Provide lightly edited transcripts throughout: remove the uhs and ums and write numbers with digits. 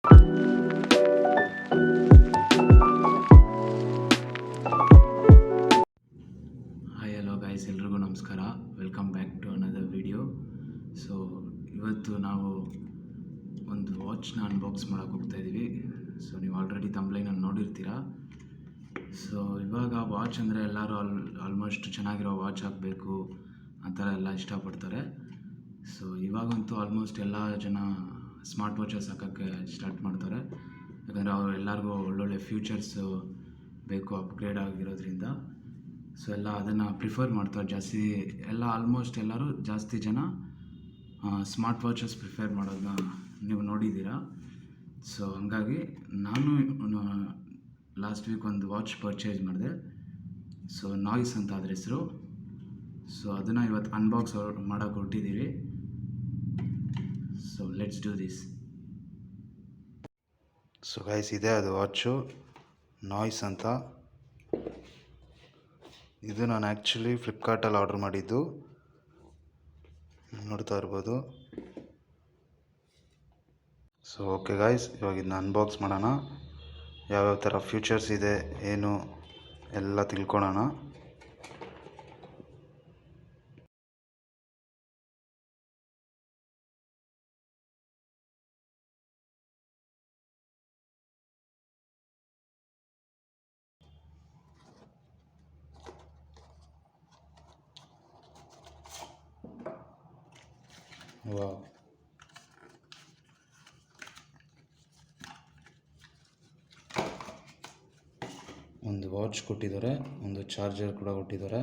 Hi hello guys, ಎಲ್ರಿಗೂ ನಮಸ್ಕಾರ. Welcome back to another video. So ಇವತ್ತು ನಾವು ಒಂದು ವಾಚ್ನ ಅನ್ಬಾಕ್ಸ್ ಮಾಡೋಕ್ಕೆ ಹೋಗ್ತಾಯಿದ್ದೀವಿ. ಸೊ ನೀವು ಆಲ್ರೆಡಿ ತಮ್ಲೈನಲ್ಲಿ ನೋಡಿರ್ತೀರ. ಸೊ ಇವಾಗ ವಾಚ್ ಅಂದರೆ ಎಲ್ಲರೂ ಆಲ್ಮೋಸ್ಟ್ ಚೆನ್ನಾಗಿರೋ ವಾಚ್ ಆಗಬೇಕು ಆ ಥರ ಎಲ್ಲ ಇಷ್ಟಪಡ್ತಾರೆ. ಸೊ ಇವಾಗಂತೂ ಆಲ್ಮೋಸ್ಟ್ ಎಲ್ಲ ಜನ ಸ್ಮಾರ್ಟ್ ವಾಚಸ್ ಹಾಕೋಕ್ಕೆ ಸ್ಟಾರ್ಟ್ ಮಾಡ್ತಾರೆ. ಯಾಕಂದರೆ ಅವರು ಎಲ್ಲರಿಗೂ ಒಳ್ಳೊಳ್ಳೆ ಫ್ಯೂಚರ್ಸು ಬೇಕು ಅಪ್ಗ್ರೇಡ್ ಆಗಿರೋದ್ರಿಂದ. ಸೊ ಎಲ್ಲ ಅದನ್ನು ಪ್ರಿಫರ್ ಮಾಡ್ತಾರೆ ಜಾಸ್ತಿ. ಆಲ್ಮೋಸ್ಟ್ ಎಲ್ಲರೂ ಜಾಸ್ತಿ ಜನ ಸ್ಮಾರ್ಟ್ ವಾಚಸ್ ಪ್ರಿಫರ್ ಮಾಡೋದನ್ನ ನೀವು ನೋಡಿದ್ದೀರಾ. ಸೊ ಹಂಗಾಗಿ ನಾನು ಲಾಸ್ಟ್ ವೀಕ್ ಒಂದು ವಾಚ್ ಪರ್ಚೇಸ್ ಮಾಡಿದೆ. ಸೊ ನಾಯ್ಸ್ ಅಂತ ಅದ್ರ ಹೆಸರು. ಸೊ ಅದನ್ನು ಇವತ್ತು ಅನ್ಬಾಕ್ಸ್ ಮಾಡೋಕ್ಕೆ ಹೊರಟಿದ್ದೀವಿ. So let's do this. So guys, ಇದೆ ಅದು ವಾಚು ನಾಯ್ಸ್ ಅಂತ. ಇದು ನಾನು ಆ್ಯಕ್ಚುಲಿ ಫ್ಲಿಪ್ಕಾರ್ಟಲ್ಲಿ ಆರ್ಡ್ರ್ ಮಾಡಿದ್ದು, ನೋಡ್ತಾ ಇರ್ಬೋದು. ಸೊ ಓಕೆ ಗೈಸ್, ಇವಾಗ ಇದನ್ನ ಅನ್ಬಾಕ್ಸ್ ಮಾಡೋಣ. ಯಾವ್ಯಾವ ಥರ ಫ್ಯೂಚರ್ಸ್ ಇದೆ ಏನು ಎಲ್ಲ ತಿಳ್ಕೊಳ್ಳೋಣ. ವಾವ್, ಒಂದು ವಾಚ್ ಕೊಟ್ಟಿದ್ದಾರೆ, ಒಂದು ಚಾರ್ಜರ್ ಕೂಡ ಕೊಟ್ಟಿದ್ದಾರೆ,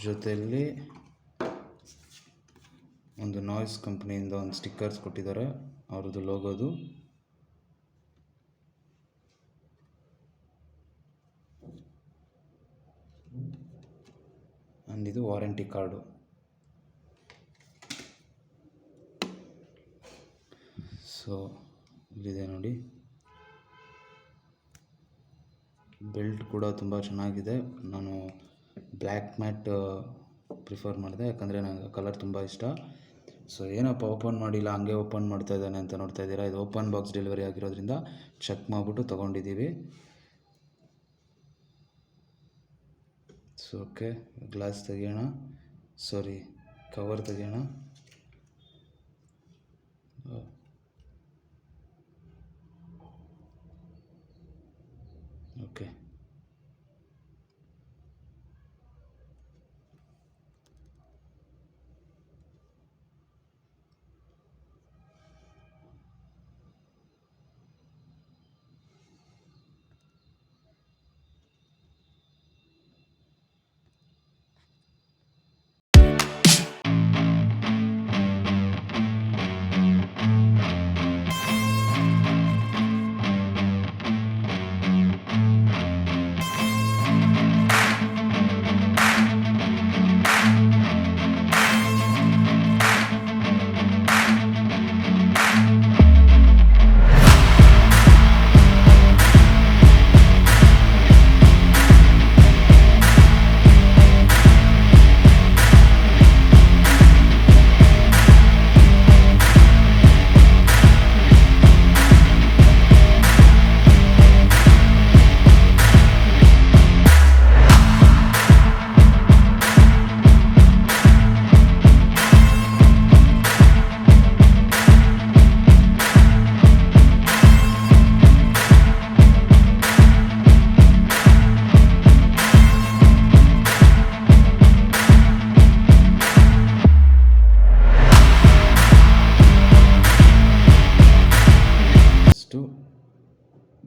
ಜೊತೆಯಲ್ಲಿ ಒಂದು ನಾಯ್ಸ್ ಕಂಪ್ನಿಯಿಂದ ಒಂದು ಸ್ಟಿಕ್ಕರ್ಸ್ ಕೊಟ್ಟಿದ್ದಾರೆ, ಅವ್ರದ್ದು ಲೋಗೋದು. ಆ್ಯಂಡ್ ಇದು ವಾರಂಟಿ ಕಾರ್ಡು. ಸೊ ಇಲ್ಲಿದೆ ನೋಡಿ, ಬೆಲ್ಟ್ ಕೂಡ ತುಂಬ ಚೆನ್ನಾಗಿದೆ. ನಾನು ಬ್ಲ್ಯಾಕ್ ಮ್ಯಾಟ್ ಪ್ರಿಫರ್ ಮಾಡಿದೆ, ಯಾಕಂದರೆ ನನಗೆ ಕಲರ್ ತುಂಬ ಇಷ್ಟ. ಸೊ ಏನಪ್ಪ ಓಪನ್ ಮಾಡಿಲ್ಲ, ಹಂಗೆ ಓಪನ್ ಮಾಡ್ತಾ ಇದ್ದಾನೆ ಅಂತ ನೋಡ್ತಾ ಇದ್ದೀರಾ. ಇದು ಓಪನ್ ಬಾಕ್ಸ್ ಡೆಲಿವರಿ ಆಗಿರೋದ್ರಿಂದ ಚೆಕ್ ಮಾಡಿಬಿಟ್ಟು ತೊಗೊಂಡಿದ್ದೀವಿ. ಸೊ ಓಕೆ, ಗ್ಲಾಸ್ ತೆಗಿಯೋಣ, ಸಾರಿ ಕವರ್ ತೆಗಿಯೋಣ. Okay,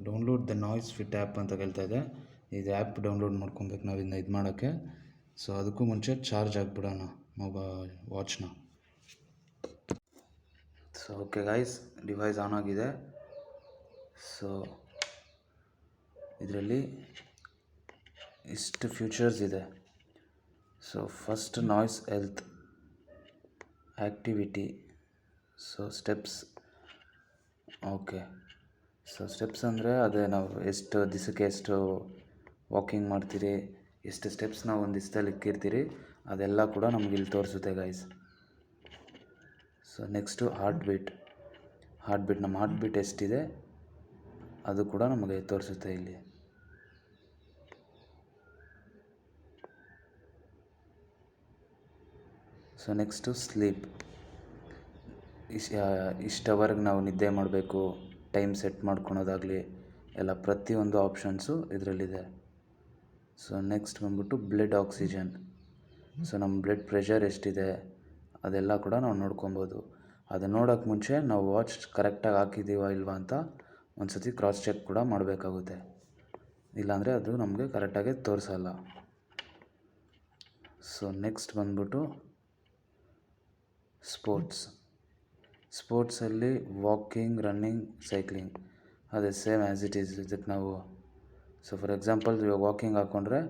download the Noise fit app ಅಂತ ಕೇಳ್ತಾ ಇದೆ. ಇದು ಆ್ಯಪ್ ಡೌನ್ಲೋಡ್ ಮಾಡ್ಕೊಬೇಕು ನಾವು ಇದನ್ನ ಇದು ಮಾಡೋಕ್ಕೆ. ಸೊ ಅದಕ್ಕೂ ಮುಂಚೆ ಚಾರ್ಜ್ ಆಗಿಬಿಡೋಣ ವಾಚ್ನ. So okay guys, device on ಆಗಿದೆ. ಸೊ ಇದರಲ್ಲಿ ಇಷ್ಟು ಫ್ಯೂಚರ್ಸ್ ಇದೆ. So first Noise health activity. So steps. Okay, so steps ಅಂದರೆ ಅದೇ ನಾವು ಎಷ್ಟು ದಿವಸಕ್ಕೆ ಎಷ್ಟು ವಾಕಿಂಗ್ ಮಾಡ್ತೀರಿ, ಎಷ್ಟು ಸ್ಟೆಪ್ಸ್ ನಾವು ಒಂದು ದಿವಸದಲ್ಲಿ ಇಕ್ಕಿರ್ತೀರಿ, ಅದೆಲ್ಲ ಕೂಡ ನಮ್ಗೆ ಇಲ್ಲಿ ತೋರಿಸುತ್ತೆ guys. So next heart beat. ನಮ್ಮ ಹಾರ್ಟ್ ಬೀಟ್ ಎಷ್ಟಿದೆ ಅದು ಕೂಡ ನಮಗೆ ತೋರಿಸುತ್ತೆ ಇಲ್ಲಿ. So next sleep. ಇಷ್ಟವರೆಗೆ ನಾವು ನಿದ್ದೆ ಮಾಡಬೇಕು, ಟೈಮ್ ಸೆಟ್ ಮಾಡ್ಕೊಳೋದಾಗಲಿ ಎಲ್ಲ ಪ್ರತಿಯೊಂದು ಆಪ್ಷನ್ಸು ಇದರಲ್ಲಿದೆ. ಸೊ ನೆಕ್ಸ್ಟ್ ಬಂದ್ಬಿಟ್ಟು ಬ್ಲಡ್ ಆಕ್ಸಿಜನ್. ಸೊ ನಮ್ಮ ಬ್ಲಡ್ ಪ್ರೆಷರ್ ಎಷ್ಟಿದೆ ಅದೆಲ್ಲ ಕೂಡ ನಾವು ನೋಡ್ಕೊಬೋದು. ಅದು ನೋಡೋಕ್ಕೆ ಮುಂಚೆ ನಾವು ವಾಚ್ ಕರೆಕ್ಟಾಗಿ ಹಾಕಿದ್ದೀವ ಇಲ್ವಾ ಅಂತ ಒಂದು ಸತಿ ಕ್ರಾಸ್ ಚೆಕ್ ಕೂಡ ಮಾಡಬೇಕಾಗುತ್ತೆ, ಇಲ್ಲಾಂದರೆ ಅದು ನಮಗೆ ಕರೆಕ್ಟಾಗಿ ತೋರಿಸಲ್ಲ. ಸೊ ನೆಕ್ಸ್ಟ್ ಬಂದ್ಬಿಟ್ಟು ಸ್ಪೋರ್ಟ್ಸಲ್ಲಿ ವಾಕಿಂಗ್, ರನ್ನಿಂಗ್, ಸೈಕ್ಲಿಂಗ್ ಅದೇ ಸೇಮ್ ಆ್ಯಸ್ ಇಟ್ ಈಸ್. ಇದಕ್ಕೆ ನಾವು ಫಾರ್ ಎಕ್ಸಾಂಪಲ್ ಇವಾಗ ವಾಕಿಂಗ್ ಹಾಕ್ಕೊಂಡ್ರೆ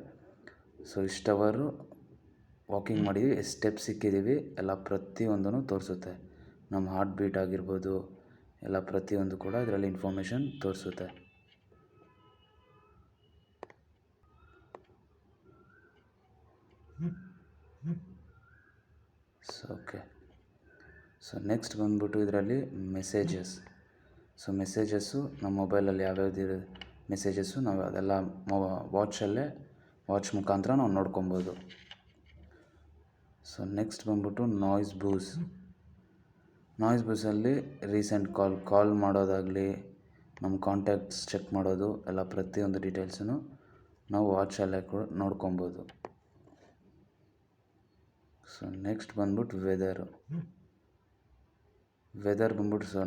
ಇಷ್ಟು ಅವರು ವಾಕಿಂಗ್ ಮಾಡಿದ್ದೀವಿ, ಎಷ್ಟು ಸ್ಟೆಪ್ ಸಿಕ್ಕಿದ್ದೀವಿ ಎಲ್ಲ ಪ್ರತಿಯೊಂದೂ ತೋರಿಸುತ್ತೆ. ನಮ್ಮ ಹಾರ್ಟ್ ಬೀಟ್ ಆಗಿರ್ಬೋದು ಎಲ್ಲ ಪ್ರತಿಯೊಂದು ಕೂಡ ಇದರಲ್ಲಿ ಇನ್ಫಾರ್ಮೇಷನ್ ತೋರಿಸುತ್ತೆ. ಓಕೆ. ನೆಕ್ಸ್ಟ್ ಬಂದ್ಬಿಟ್ಟು ಇದರಲ್ಲಿ ಮೆಸೇಜಸ್ಸು ನಮ್ಮ ಮೊಬೈಲಲ್ಲಿ ಯಾವ್ಯಾವ್ದು ಮೆಸೇಜಸ್ಸು ನಾವು ಅದೆಲ್ಲ ವಾಚ್ ಮುಖಾಂತರ ನಾವು ನೋಡ್ಕೊಬೋದು. ನೆಕ್ಸ್ಟ್ ಬಂದ್ಬಿಟ್ಟು ನಾಯ್ಸ್ ಬೂಸಲ್ಲಿ ರೀಸೆಂಟ್ ಕಾಲ್ ಮಾಡೋದಾಗಲಿ, ನಮ್ಮ ಕಾಂಟ್ಯಾಕ್ಟ್ಸ್ ಚೆಕ್ ಮಾಡೋದು ಎಲ್ಲ ಪ್ರತಿಯೊಂದು ಡೀಟೇಲ್ಸನ್ನು ನಾವು ವಾಚಲ್ಲೇ ಕೂಡ ನೋಡ್ಕೊಬೋದು. ನೆಕ್ಸ್ಟ್ ಬಂದ್ಬಿಟ್ಟು ವೆದರ್ ಬಂದ್ಬಿಟ್ಟು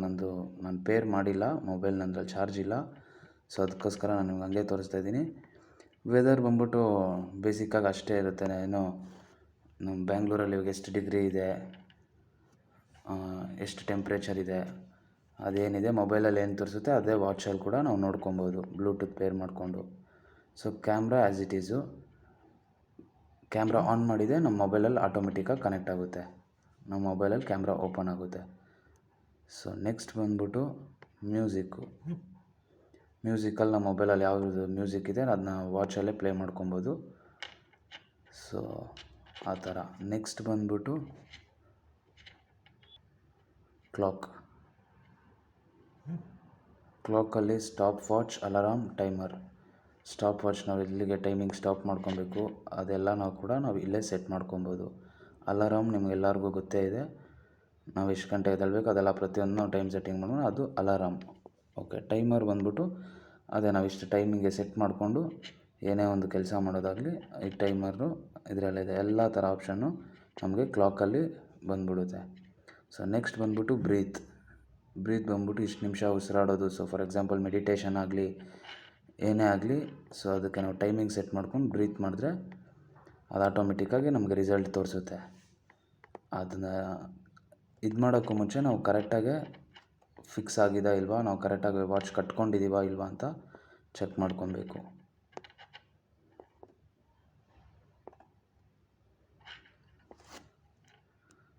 ನಾನು ಪೇರ್ ಮಾಡಿಲ್ಲ, ಮೊಬೈಲ್ ನನ್ನಲ್ಲಿ ಚಾರ್ಜ್ ಇಲ್ಲ, ಅದಕ್ಕೋಸ್ಕರ ನಾನು ನಿಮ್ಗೆ ಹಂಗೆ ತೋರಿಸ್ತಾ ಇದ್ದೀನಿ. ವೆದರ್ ಬಂದ್ಬಿಟ್ಟು ಬೇಸಿಕ್ಕಾಗಿ ಅಷ್ಟೇ ಇರುತ್ತೆ. ಏನೋ ನಮ್ಮ ಬ್ಯಾಂಗ್ಳೂರಲ್ಲಿ ಇವಾಗ ಎಷ್ಟು ಡಿಗ್ರಿ ಇದೆ, ಎಷ್ಟು ಟೆಂಪ್ರೇಚರ್ ಇದೆ, ಅದೇನಿದೆ ಮೊಬೈಲಲ್ಲಿ ಏನು ತೋರಿಸುತ್ತೆ ಅದೇ ವಾಚಲ್ಲಿ ಕೂಡ ನಾವು ನೋಡ್ಕೊಬೋದು ಬ್ಲೂಟೂತ್ ಪೇರ್ ಮಾಡಿಕೊಂಡು. Camera as it Yesu, camera on ಮಾಡಿದೆ ನಮ್ಮ ಮೊಬೈಲಲ್ಲಿ ಆಟೋಮೆಟಿಕ್ಕಾಗಿ ಕನೆಕ್ಟ್ ಆಗುತ್ತೆ, ನಮ್ಮ ಮೊಬೈಲಲ್ಲಿ ಕ್ಯಾಮ್ರಾ ಓಪನ್ ಆಗುತ್ತೆ. ನೆಕ್ಸ್ಟ್ ಬಂದ್ಬಿಟ್ಟು ಮ್ಯೂಸಿಕಲ್ಲಿ ನಮ್ಮ ಮೊಬೈಲಲ್ಲಿ ಯಾವುದು ಮ್ಯೂಸಿಕ್ ಇದೆ ಅದನ್ನ ವಾಚಲ್ಲೇ ಪ್ಲೇ ಮಾಡ್ಕೊಬೋದು. ಆ ಥರ. ನೆಕ್ಸ್ಟ್ ಬಂದ್ಬಿಟ್ಟು ಕ್ಲಾಕಲ್ಲಿ stopwatch, alarm, timer. Stopwatch ನಾವು ಇಲ್ಲಿಗೆ ಟೈಮಿಂಗ್ ಸ್ಟಾಪ್ ಮಾಡ್ಕೊಬೇಕು, ಅದೆಲ್ಲ ನಾವು ಇಲ್ಲೇ ಸೆಟ್ ಮಾಡ್ಕೊಬೋದು. ಅಲಾರಾಮ್ ನಿಮಗೆಲ್ಲರಿಗೂ ಗೊತ್ತೇ ಇದೆ, ನಾವು ಎಷ್ಟು ಗಂಟೆ ಎದ್ದೇಳಬೇಕು ಅದೆಲ್ಲ ಪ್ರತಿಯೊಂದು ನಾವು ಟೈಮ್ ಸೆಟ್ಟಿಂಗ್ ಮಾಡೋಣ, ಅದು ಅಲಾರಾಮ್. ಓಕೆ. ಟೈಮರ್ ಬಂದ್ಬಿಟ್ಟು ಅದೇ ನಾವು ಇಷ್ಟು ಟೈಮಿಗೆ ಸೆಟ್ ಮಾಡಿಕೊಂಡು ಏನೇ ಒಂದು ಕೆಲಸ ಮಾಡೋದಾಗಲಿ ಈ ಟೈಮರು ಇದರಲ್ಲಿದೆ. ಎಲ್ಲ ಥರ ಆಪ್ಷನ್ನು ನಮಗೆ ಕ್ಲಾಕಲ್ಲಿ ಬಂದ್ಬಿಡುತ್ತೆ. ನೆಕ್ಸ್ಟ್ ಬಂದ್ಬಿಟ್ಟು ಬ್ರೀತ್ ಬಂದ್ಬಿಟ್ಟು ಇಷ್ಟು ನಿಮಿಷ ಉಸಿರಾಡೋದು. ಫಾರ್ ಎಕ್ಸಾಂಪಲ್ ಮೆಡಿಟೇಷನ್ ಆಗಲಿ ಏನೇ ಆಗಲಿ ಅದಕ್ಕೆ ನಾವು ಟೈಮಿಂಗ್ ಸೆಟ್ ಮಾಡ್ಕೊಂಡು ಬ್ರೀತ್ ಮಾಡಿದ್ರೆ ಅದು ಆಟೋಮೆಟಿಕ್ಕಾಗಿ ನಮಗೆ ರಿಸಲ್ಟ್ ತೋರಿಸುತ್ತೆ. ಅದನ್ನು ಇದು ಮಾಡೋಕ್ಕೂ ಮುಂಚೆ ನಾವು ಕರೆಕ್ಟಾಗಿ ಫಿಕ್ಸ್ ಆಗಿದಾ ಇಲ್ವಾ, ನಾವು ಕರೆಕ್ಟಾಗಿ ವಾಚ್ ಕಟ್ಕೊಂಡಿದ್ದೀವಾ ಇಲ್ವಾ ಅಂತ ಚೆಕ್ ಮಾಡ್ಕೊಬೇಕು.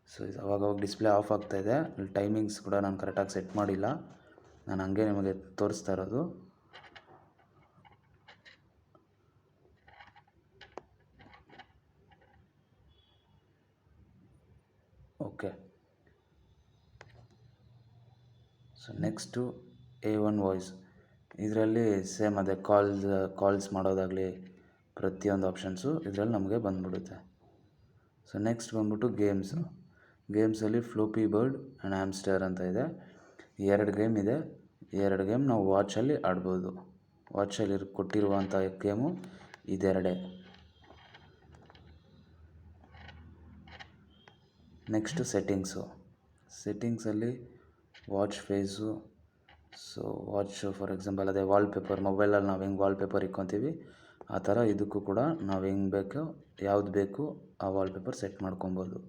ಇದು ಅವಾಗವಾಗ ಡಿಸ್ಪ್ಲೇ ಆಫ್ ಆಗ್ತಾಯಿದೆ, ಟೈಮಿಂಗ್ಸ್ ಕೂಡ ನಾನು ಕರೆಕ್ಟಾಗಿ ಸೆಟ್ ಮಾಡಿಲ್ಲ, ನಾನು ಹಂಗೆ ನಿಮಗೆ ತೋರಿಸ್ತಾ ಇರೋದು. ಓಕೆ. Next A1 voice. ಇದರಲ್ಲಿ ಸೇಮ್ ಅದೇ ಕಾಲ್ಸ್ ಮಾಡೋದಾಗಲಿ ಪ್ರತಿಯೊಂದು ಆಪ್ಷನ್ಸು ಇದರಲ್ಲಿ ನಮಗೆ ಬಂದ್ಬಿಡುತ್ತೆ. ನೆಕ್ಸ್ಟ್ ಬಂದ್ಬಿಟ್ಟು ಗೇಮ್ಸಲ್ಲಿ ಫ್ಲೋಪಿ ಬರ್ಡ್ ಆ್ಯಂಡ್ ಹ್ಯಾಮ್ಸ್ಟರ್ ಅಂತ ಇದೆ. 2 ಗೇಮ್ ಇದೆ, 2 ಗೇಮ್ ನಾವು ವಾಚಲ್ಲಿ ಆಡ್ಬೋದು. ವಾಚಲ್ಲಿ ಕೊಟ್ಟಿರುವಂಥ ಗೇಮು ಇದೆರಡೇ. ನೆಕ್ಸ್ಟು ಸೆಟ್ಟಿಂಗ್ಸಲ್ಲಿ watch face. Watch for example ಅದೇ ವಾಲ್ಪೇಪರ್, ಮೊಬೈಲಲ್ಲಿ ನಾವು ಹೆಂಗೆ ವಾಲ್ಪೇಪರ್ ಇಕ್ಕೊತೀವಿ ಆ ಥರ ಇದಕ್ಕೂ ಕೂಡ ನಾವು ಹೆಂಗೆ ಬೇಕೋ ಯಾವ್ದು ಬೇಕು ಆ ವಾಲ್ಪೇಪರ್ ಸೆಟ್ ಮಾಡ್ಕೊಬೋದು.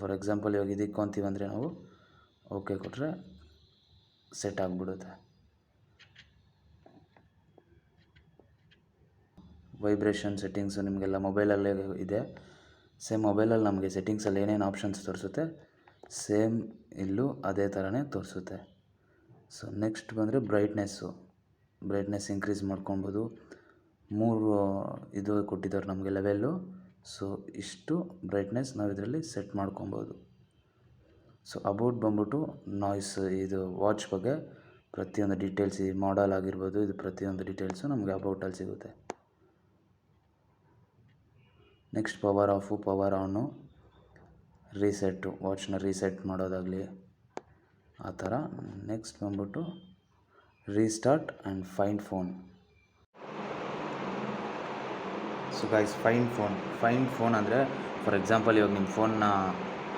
ಫಾರ್ ಎಕ್ಸಾಂಪಲ್ ಇವಾಗ ಇದು ಇಕ್ಕೊತೀವಿ ಅಂದರೆ ನಾವು ಓಕೆ ಕೊಟ್ಟರೆ ಸೆಟ್ ಆಗಿಬಿಡುತ್ತೆ. ವೈಬ್ರೇಷನ್ ಸೆಟ್ಟಿಂಗ್ಸು ನಿಮಗೆಲ್ಲ ಮೊಬೈಲಲ್ಲೇ ಇದೆ. ಸೇಮ್ ಮೊಬೈಲಲ್ಲಿ ನಮಗೆ ಸೆಟ್ಟಿಂಗ್ಸಲ್ಲಿ ಏನೇನು ಆಪ್ಷನ್ಸ್ ತೋರಿಸುತ್ತೆ ಸೇಮ್ ಇಲ್ಲೂ ಅದೇ ಥರನೇ ತೋರಿಸುತ್ತೆ. ನೆಕ್ಸ್ಟ್ ಬಂದರೆ ಬ್ರೈಟ್ನೆಸ್ ಇನ್ಕ್ರೀಸ್ ಮಾಡ್ಕೊಬೋದು. 3 ಇದು ಕೊಟ್ಟಿದ್ದಾರೆ ನಮಗೆ ಲೆವೆಲ್ಲು. ಇಷ್ಟು ಬ್ರೈಟ್ನೆಸ್ ನಾವು ಇದರಲ್ಲಿ ಸೆಟ್ ಮಾಡ್ಕೊಬೋದು. ಸೊ ಅಬೌಟ್ ಬಂದ್ಬಿಟ್ಟು ನಾಯ್ಸ್, ಇದು ವಾಚ್ ಬಗ್ಗೆ ಪ್ರತಿಯೊಂದು ಡೀಟೇಲ್ಸ್, ಈ ಮಾಡಲ್ ಆಗಿರ್ಬೋದು, ಇದು ಪ್ರತಿಯೊಂದು ಡೀಟೇಲ್ಸು ನಮಗೆ ಅಬೌಟಲ್ಲಿ ಸಿಗುತ್ತೆ. ನೆಕ್ಸ್ಟ್ ಪವರ್ ಆಫು, ಪವರ್ ಆನು, ರೀಸೆಟ್ಟು, ವಾಚ್ನ ರೀಸೆಟ್ ಮಾಡೋದಾಗಲಿ ಆ ಥರ. ನೆಕ್ಸ್ಟ್ ಬಂದ್ಬಿಟ್ಟು restart and find phone. So guys, find phone ಅಂದರೆ ಫಾರ್ ಎಕ್ಸಾಂಪಲ್ ಇವಾಗ ನಿಮ್ಮ ಫೋನ್ನ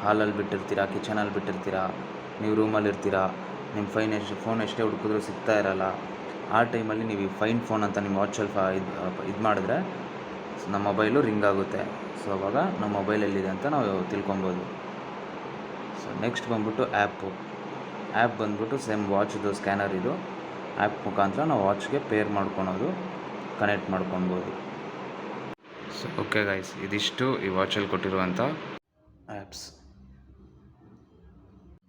ಹಾಲಲ್ಲಿ ಬಿಟ್ಟಿರ್ತೀರಾ, ಕಿಚನಲ್ಲಿ ಬಿಟ್ಟಿರ್ತೀರಾ, ನೀವು ರೂಮಲ್ಲಿ ಇರ್ತೀರಾ, ನಿಮ್ಮ ಫೋನ್ ಎಷ್ಟೇ ಹುಡುಕಿದ್ರೂ ಸಿಗ್ತಾ ಇರಲ್ಲ. ಆ ಟೈಮಲ್ಲಿ ನೀವು ಈ ಫೈಂಡ್ ಫೋನ್ ಅಂತ ನಿಮ್ಮ ವಾಚಲ್ಲಿ ಇದು ಮಾಡಿದ್ರೆ ನಮ್ಮ ಮೊಬೈಲು ರಿಂಗ್ ಆಗುತ್ತೆ. ಸೊ ಅವಾಗ ನಮ್ಮ ಮೊಬೈಲ್ ಎಲ್ಲಿದೆ ಅಂತ ನಾವು ತಿಳ್ಕೊಬೋದು. ಸೊ ನೆಕ್ಸ್ಟ್ ಬಂದ್ಬಿಟ್ಟು ಆ್ಯಪ್ ಬಂದ್ಬಿಟ್ಟು ಸೇಮ್ ವಾಚ್ದು ಸ್ಕ್ಯಾನರ್, ಇದು ಆ್ಯಪ್ ಮುಖಾಂತರ ನಾವು ವಾಚ್ಗೆ ಪೇರ್ ಮಾಡ್ಕೊಳೋದು, ಕನೆಕ್ಟ್ ಮಾಡ್ಕೊಬೋದು. ಸೊ ಓಕೆ ಗೈಸ್, ಇದಿಷ್ಟು ಈ ವಾಚಲ್ಲಿ ಕೊಟ್ಟಿರುವಂಥ ಆ್ಯಪ್ಸ್.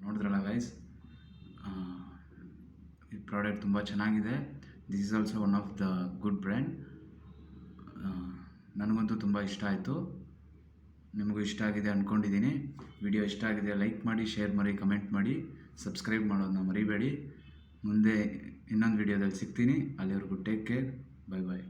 ನೋಡಿದ್ರಲ್ಲ ಗೈಸ್, ಈ ಪ್ರಾಡಕ್ಟ್ ತುಂಬ ಚೆನ್ನಾಗಿದೆ. This is also one of the good brand. ನನಗಂತೂ ತುಂಬ ಇಷ್ಟ ಆಯಿತು. ನಿಮಗೂ ಇಷ್ಟ ಆಗಿದೆ ಅಂದ್ಕೊಂಡಿದ್ದೀನಿ. ವಿಡಿಯೋ ಇಷ್ಟ ಆಗಿದೆ ಲೈಕ್ ಮಾಡಿ, ಶೇರ್ ಮಾಡಿ, ಕಮೆಂಟ್ ಮಾಡಿ, ಸಬ್ಸ್ಕ್ರೈಬ್ ಮಾಡೋದನ್ನ ಮರಿಬೇಡಿ. ಮುಂದೆ ಇನ್ನೊಂದು ವಿಡಿಯೋದಲ್ಲಿ ಸಿಗ್ತೀನಿ. ಅಲ್ಲಿವರೆಗೂ ಟೇಕ್ ಕೇರ್. Bye bye.